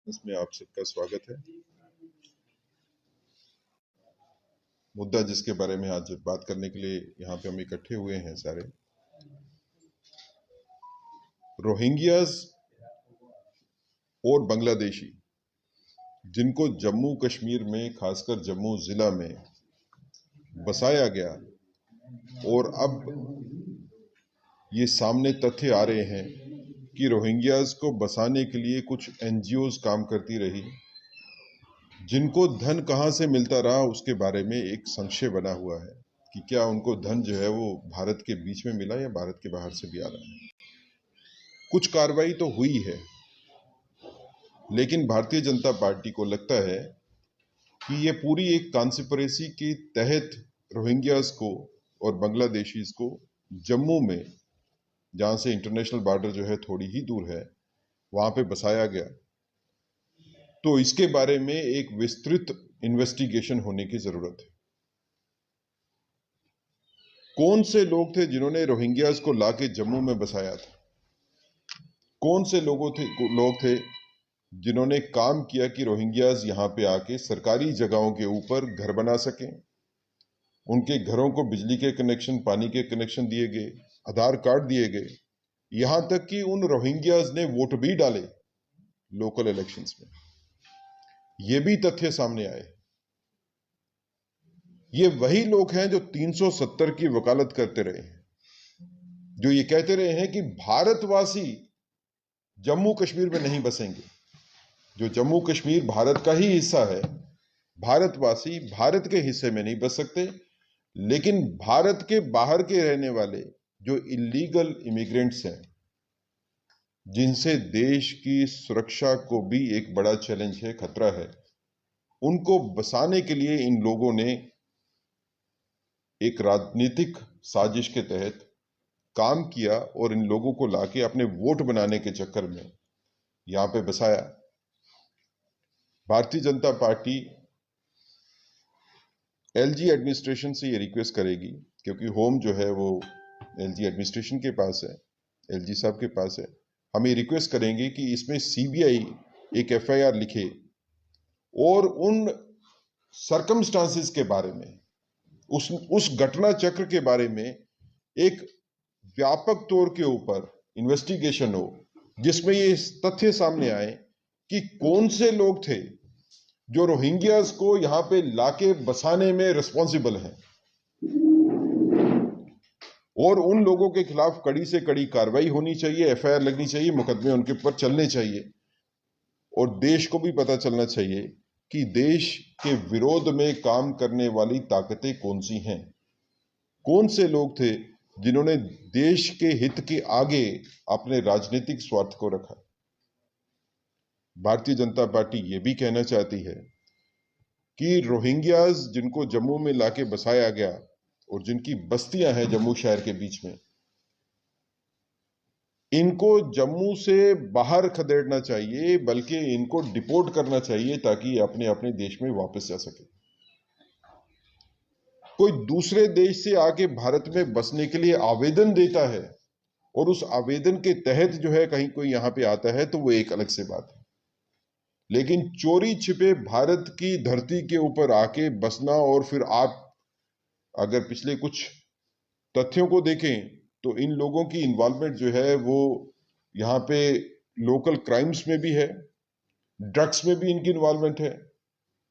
इसमें आप सबका स्वागत है। मुद्दा जिसके बारे में आज बात करने के लिए यहाँ पे हम इकट्ठे हुए हैं सारे, रोहिंग्यास और बांग्लादेशी जिनको जम्मू कश्मीर में, खासकर जम्मू जिला में बसाया गया, और अब ये सामने तथ्य आ रहे हैं कि रोहिंग्यास को बसाने के लिए कुछ एनजीओज काम करती रही, जिनको धन कहाँ से मिलता रहा उसके बारे में एक संशय बना हुआ है कि क्या उनको धन जो है वो भारत के बीच में मिला या भारत के बाहर से भी आ रहा है। कुछ कार्रवाई तो हुई है, लेकिन भारतीय जनता पार्टी को लगता है कि ये पूरी एक कॉन्स्पिरेसी के तहत रोहिंग्यास को और बांग्लादेशीज को जम्मू में, जहां से इंटरनेशनल बॉर्डर जो है थोड़ी ही दूर है, वहां पे बसाया गया। तो इसके बारे में एक विस्तृत इन्वेस्टिगेशन होने की जरूरत है। कौन से लोग थे जिन्होंने रोहिंग्यास को लाके जम्मू में बसाया था? कौन से लोग थे जिन्होंने काम किया कि रोहिंग्यास यहां पे आके सरकारी जगहों के ऊपर घर बना सकें? उनके घरों को बिजली के कनेक्शन, पानी के कनेक्शन दिए गए, आधार कार्ड दिए गए, यहां तक कि उन रोहिंग्यास ने वोट भी डाले लोकल इलेक्शंस में। ये भी तथ्य सामने आए। ये वही लोग हैं जो 370 की वकालत करते रहे हैं, जो ये कहते रहे हैं कि भारतवासी जम्मू कश्मीर में नहीं बसेंगे। जो जम्मू कश्मीर भारत का ही हिस्सा है, भारतवासी भारत के हिस्से में नहीं बस सकते, लेकिन भारत के बाहर के रहने वाले जो इलीगल इमिग्रेंट्स हैं, जिनसे देश की सुरक्षा को भी एक बड़ा चैलेंज है, खतरा है, उनको बसाने के लिए इन लोगों ने एक राजनीतिक साजिश के तहत काम किया और इन लोगों को लाके अपने वोट बनाने के चक्कर में यहां पे बसाया। Bharatiya Janata party LG administration से ये रिक्वेस्ट करेगी, क्योंकि होम जो है वो एलजी एडमिनिस्ट्रेशन के पास है, एलजी साहब के पास है। हम ये रिक्वेस्ट करेंगे कि इसमें सीबीआई एक एफआईआर लिखे और उन सर्कमस्टांसेस के बारे में, उस घटना चक्र के बारे में एक व्यापक तौर के ऊपर इन्वेस्टिगेशन हो, जिसमें ये तथ्य सामने आए कि कौन से लोग थे जो रोहिंग्यास को यहां पे लाके बसाने में रिस्पॉन्सिबल हैं, और उन लोगों के खिलाफ कड़ी से कड़ी कार्रवाई होनी चाहिए, एफआईआर लगनी चाहिए, मुकदमे उनके ऊपर चलने चाहिए, और देश को भी पता चलना चाहिए कि देश के विरोध में काम करने वाली ताकतें कौन सी हैं। कौन से लोग थे जिन्होंने देश के हित के आगे अपने राजनीतिक स्वार्थ को रखा। भारतीय जनता पार्टी ये भी कहना चाहती है कि रोहिंग्यास जिनको जम्मू में लाके बसाया गया और जिनकी बस्तियां हैं जम्मू शहर के बीच में, इनको जम्मू से बाहर खदेड़ना चाहिए, बल्कि इनको डिपोर्ट करना चाहिए ताकि अपने अपने देश में वापस जा सके। कोई दूसरे देश से आके भारत में बसने के लिए आवेदन देता है और उस आवेदन के तहत जो है कहीं कोई यहां पे आता है, तो वो एक अलग से बात है। लेकिन चोरी छिपे भारत की धरती के ऊपर आके बसना, और फिर आप अगर पिछले कुछ तथ्यों को देखें तो इन लोगों की इन्वॉल्वमेंट जो है वो यहाँ पे लोकल क्राइम्स में भी है, ड्रग्स में भी इनकी इन्वॉल्वमेंट है,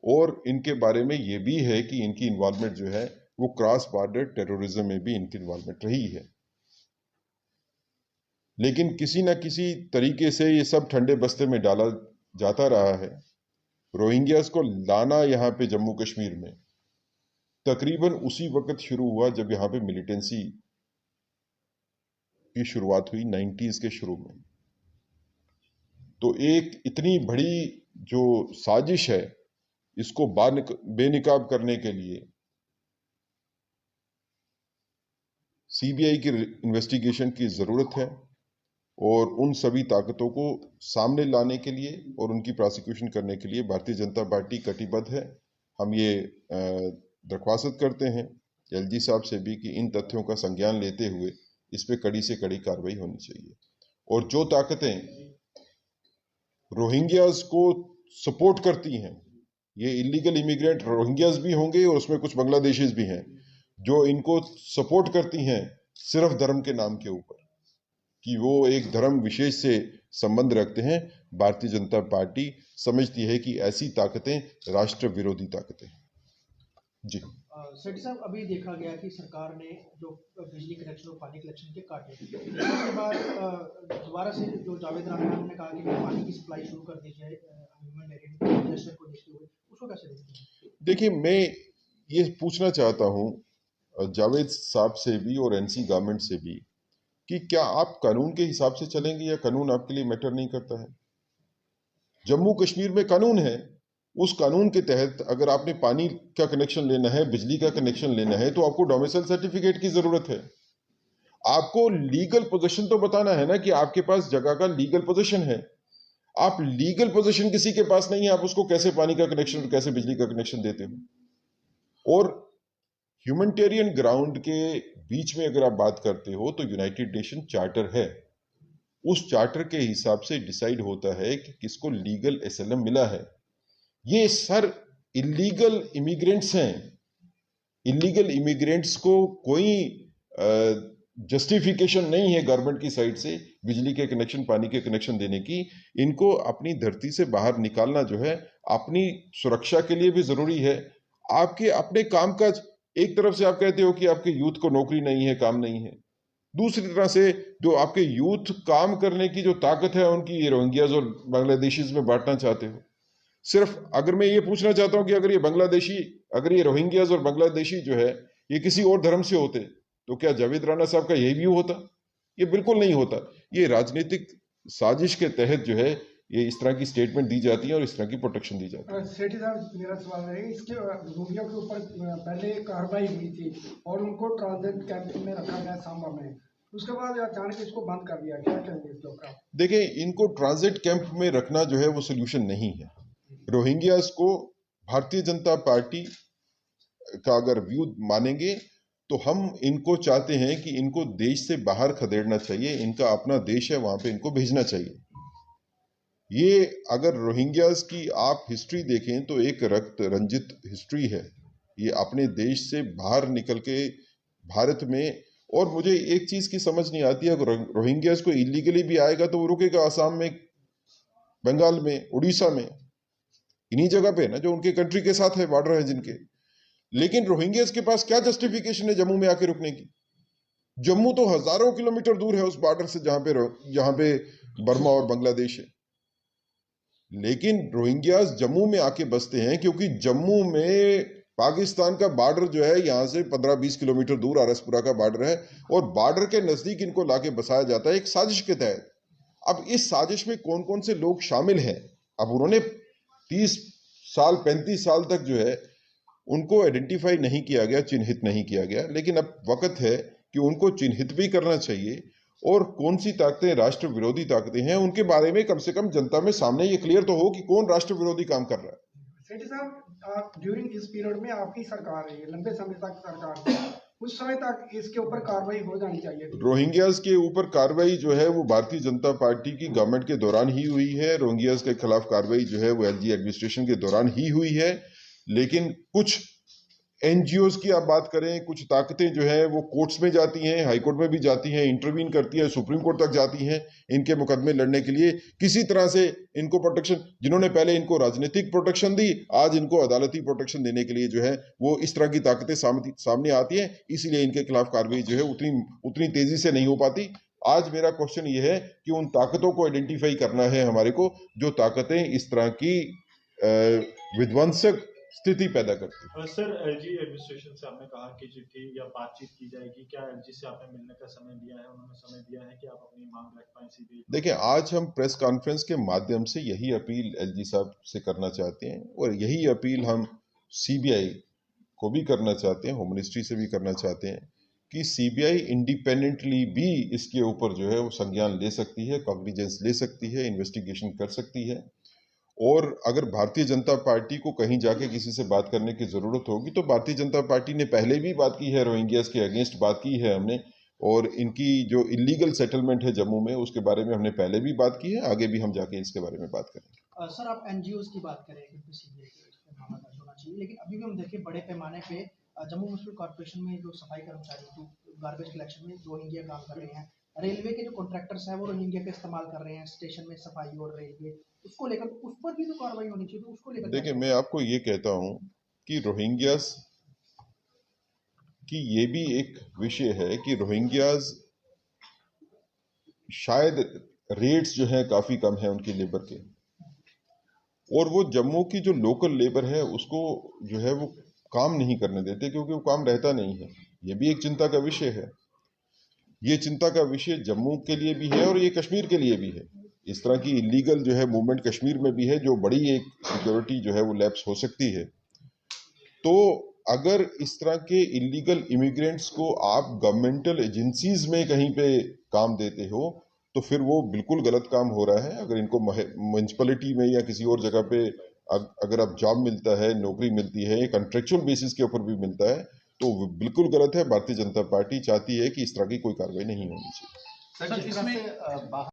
और इनके बारे में ये भी है कि इनकी इन्वॉल्वमेंट जो है वो क्रॉस बॉर्डर टेररिज्म में भी इनकी इन्वॉल्वमेंट रही है। लेकिन किसी ना किसी तरीके से ये सब ठंडे बस्ते में डाला जाता रहा है। रोहिंग्यास को लाना यहाँ पे जम्मू कश्मीर में तकरीबन उसी वक्त शुरू हुआ जब यहाँ पे मिलिटेंसी की शुरुआत हुई 90s के शुरू में। तो एक इतनी बड़ी जो साजिश है, इसको बेनकाब करने के लिए सीबीआई की इन्वेस्टिगेशन की जरूरत है, और उन सभी ताकतों को सामने लाने के लिए और उनकी प्रोसिक्यूशन करने के लिए भारतीय जनता पार्टी कटिबद्ध है। हम ये दरख्वास्त करते हैं एलजी साहब से भी कि इन तथ्यों का संज्ञान लेते हुए इस पे कड़ी से कड़ी कार्रवाई होनी चाहिए, और जो ताकतें रोहिंग्याज को सपोर्ट करती हैं। ये इलीगल इमिग्रेंट रोहिंग्याज भी होंगे और उसमें कुछ बांग्लादेशीज भी हैं जो इनको सपोर्ट करती हैं सिर्फ धर्म के नाम के ऊपर, कि वो एक धर्म विशेष से संबंध रखते हैं। भारतीय जनता पार्टी समझती है कि ऐसी ताकतें राष्ट्र विरोधी ताकतें। जी सेठी साहब, अभी देखा गया कि सरकार ने जो बिजली कनेक्शन और पानी कनेक्शन के काटे, उसके बाद दोबारा से जो जावेद राणा ने कहा कि पानी की सप्लाई शुरू कर दी जाए ह्यूमैनिटेरियन जेस्चर को देखते हुए, उसको कैसे देखते हैं? देखिए, मैं ये पूछना चाहता हूँ जावेद साहब से भी और एनसी गवर्नमेंट से भी कि क्या आप कानून के हिसाब से चलेंगे या कानून आपके लिए मैटर नहीं करता है? जम्मू कश्मीर में कानून है, उस कानून के तहत अगर आपने पानी का कनेक्शन लेना है, बिजली का कनेक्शन लेना है, तो आपको डोमिसाइल सर्टिफिकेट की जरूरत है। आपको लीगल पोजीशन तो बताना है ना कि आपके पास जगह का लीगल पोजीशन है। आप लीगल पोजीशन किसी के पास नहीं है, आप उसको कैसे पानी का कनेक्शन, कैसे बिजली का कनेक्शन देते हो? और ह्यूमैनिटेरियन ग्राउंड के बीच में अगर आप बात करते हो तो यूनाइटेड नेशन चार्टर है, उस चार्टर के हिसाब से डिसाइड होता है कि किसको लीगल एसाइलम मिला है। ये सर इलीगल इमिग्रेंट्स हैं। इलीगल इमिग्रेंट्स को कोई जस्टिफिकेशन नहीं है गवर्नमेंट की साइड से बिजली के कनेक्शन, पानी के कनेक्शन देने की। इनको अपनी धरती से बाहर निकालना जो है अपनी सुरक्षा के लिए भी जरूरी है। आपके अपने कामकाज, एक तरफ से आप कहते हो कि आपके यूथ को नौकरी नहीं है, काम नहीं है, दूसरी तरह से जो आपके यूथ काम करने की जो ताकत है उनकी ये रोहिंग्याज और बांग्लादेशीज में बांटना चाहते हो। सिर्फ अगर मैं ये पूछना चाहता हूं कि अगर ये बांग्लादेशी, अगर ये रोहिंग्याज और बांग्लादेशी जो है ये किसी और धर्म से होते तो क्या जावेद राणा साहब का यही व्यू होता? ये बिल्कुल नहीं होता। ये राजनीतिक साजिश के तहत जो है ये इस तरह की स्टेटमेंट दी जाती है और इस तरह की प्रोटेक्शन दी जाती है। सेठी साहब, मेरा सवाल है, इसके रोहिंग्या के ऊपर पहले कार्रवाई हुई थी और उनको ट्रांजिट कैंप में रखा गया सांबा में, उसके बाद अचानक इसको बंद कर दिया, क्या कहेंगे इसके ऊपर? देखिए, इनको ट्रांजिट कैंप में रखना जो है वो सोल्यूशन नहीं है। रोहिंग्यास को भारतीय जनता पार्टी का अगर व्यू मानेंगे तो हम इनको चाहते हैं कि इनको देश से बाहर खदेड़ना चाहिए। इनका अपना देश है, वहां पे इनको भेजना चाहिए। ये अगर रोहिंग्यास की आप हिस्ट्री देखें तो एक रक्त रंजित हिस्ट्री है। ये अपने देश से बाहर निकल के भारत में, और मुझे एक चीज की समझ नहीं आती है, अगर रोहिंग्यास को इलीगली भी आएगा तो वो रुकेगा आसाम में, बंगाल में, उड़ीसा में, इन्हीं जगह पे ना जो उनके कंट्री के साथ है, बॉर्डर है जिनके। लेकिन रोहिंग्यास के पास क्या जस्टिफिकेशन है जम्मू में आके रुकने की? जम्मू तो हजारों किलोमीटर दूर है उस बॉर्डर से जहां पे बर्मा और बांग्लादेश है। लेकिन रोहिंग्यास जम्मू में आके बसते हैं क्योंकि जम्मू में पाकिस्तान का बॉर्डर जो है यहां से 15-20 किलोमीटर दूर आरएसपुरा का बॉर्डर है, और बॉर्डर के नजदीक इनको लाके बसाया जाता है एक साजिश के तहत। अब इस साजिश में कौन कौन से लोग शामिल हैं? अब उन्होंने 30 साल 35 साल तक जो है उनको आइडेंटिफाई नहीं किया गया, चिन्हित नहीं किया गया, लेकिन अब वक्त है कि उनको चिन्हित भी करना चाहिए। और कौन सी ताकतें राष्ट्र विरोधी ताकतें हैं उनके बारे में कम से कम जनता में सामने ये क्लियर तो हो कि कौन राष्ट्र विरोधी काम कर रहा है। सेठी साहब, ड्यूरिंग इस पीरियड में आपकी सरकार है, लंबे समय तक सरकार है, उस समय तक इसके ऊपर कार्रवाई हो जानी चाहिए थी। रोहिंग्यास के ऊपर कार्रवाई जो है वो भारतीय जनता पार्टी की गवर्नमेंट के दौरान ही हुई है। रोहिंग्यास के खिलाफ कार्रवाई जो है वो एलजी एडमिनिस्ट्रेशन के दौरान ही हुई है। लेकिन कुछ एनजीओज की आप बात करें, कुछ ताकतें जो है वो कोर्ट्स में जाती हैं, हाईकोर्ट में भी जाती हैं, इंटरवीन करती हैं, सुप्रीम कोर्ट तक जाती हैं इनके मुकदमे लड़ने के लिए। किसी तरह से इनको प्रोटेक्शन, जिन्होंने पहले इनको राजनीतिक प्रोटेक्शन दी, आज इनको अदालती प्रोटेक्शन देने के लिए जो है वो इस तरह की ताकतें सामने आती हैं। इसीलिए इनके खिलाफ कार्रवाई जो है उतनी तेजी से नहीं हो पाती। आज मेरा क्वेश्चन ये है कि उन ताकतों को आइडेंटिफाई करना है हमारे को, जो ताकतें इस तरह की विध्वंसक स्थिति पैदा करती है। सर, एलजी एडमिनिस्ट्रेशन से आपने कहा कि चिट्ठी या बातचीत की जाएगी, क्या एलजी से आपने मिलने का समय दिया है? उन्होंने समय दिया है कि आप अपनी मांग रख पाए सीधे? देखिए, आज हम प्रेस कॉन्फ्रेंस के माध्यम से यही अपील एलजी साहब से करना चाहते हैं, और यही अपील हम सीबीआई को भी करना चाहते हैं, होम मिनिस्ट्री से भी करना चाहते हैं कि सीबीआई इंडिपेंडेंटली भी इसके ऊपर जो है वो संज्ञान ले सकती है, कॉग्निजेंस ले सकती है, इन्वेस्टिगेशन कर सकती है। और अगर भारतीय जनता पार्टी को कहीं जाके किसी से बात करने की जरूरत होगी तो भारतीय जनता पार्टी ने पहले भी बात की है, रोहिंग्यास के अगेंस्ट बात की है हमने, और इनकी जो इलीगल सेटलमेंट है जम्मू में उसके बारे में हमने पहले भी बात की है, आगे भी हम जाके इसके बारे में बात करेंगे। सर आप एनजीओज की बात करें कि सीबीआई के मामला दर्ज होना चाहिए, लेकिन अभी भी हम देखें बड़े पैमाने पे जम्मू म्यूनिसिपल कॉर्पोरेशन में जो सफाई कर्मचारी जो गार्बेज कलेक्शन में रोहिंग्या काम कर रहे हैं, रेलवे के जो कॉन्ट्रैक्टर्स हैं वो रोहिंग्या का इस्तेमाल कर रहे हैं स्टेशन में सफाई और रेलवे, उसको लेकर उस पर भी तो कार्रवाई होनी चाहिए, तो उसको लेकर देखिए, मैं आपको ये कहता हूं कि रोहिंग्यास की ये भी एक विषय है कि रोहिंग्यास शायद रेट्स जो है काफी कम है उनकी लेबर के, और वो जम्मू की जो लोकल लेबर है उसको जो है वो काम नहीं करने देते क्योंकि वो काम रहता नहीं है। ये भी एक चिंता का विषय है। ये चिंता का विषय जम्मू के लिए भी है और ये कश्मीर के लिए भी है। इस तरह की इलीगल जो है मूवमेंट कश्मीर में भी है, जो बड़ी एक सिक्योरिटी जो है वो लैप्स हो सकती है। तो अगर इस तरह के इलीगल इमिग्रेंट्स को आप गवर्नमेंटल एजेंसीज में कहीं पे काम देते हो तो फिर वो बिल्कुल गलत काम हो रहा है। अगर इनको म्युनिसिपैलिटी में या किसी और जगह पे अगर आप जॉब मिलता है, नौकरी मिलती है, कॉन्ट्रेक्चुअल बेसिस के ऊपर भी मिलता है, तो वो बिल्कुल गलत है। भारतीय जनता पार्टी चाहती है कि इस तरह की कोई कार्रवाई नहीं होनी चाहिए। सर, जिस तरह से बाहर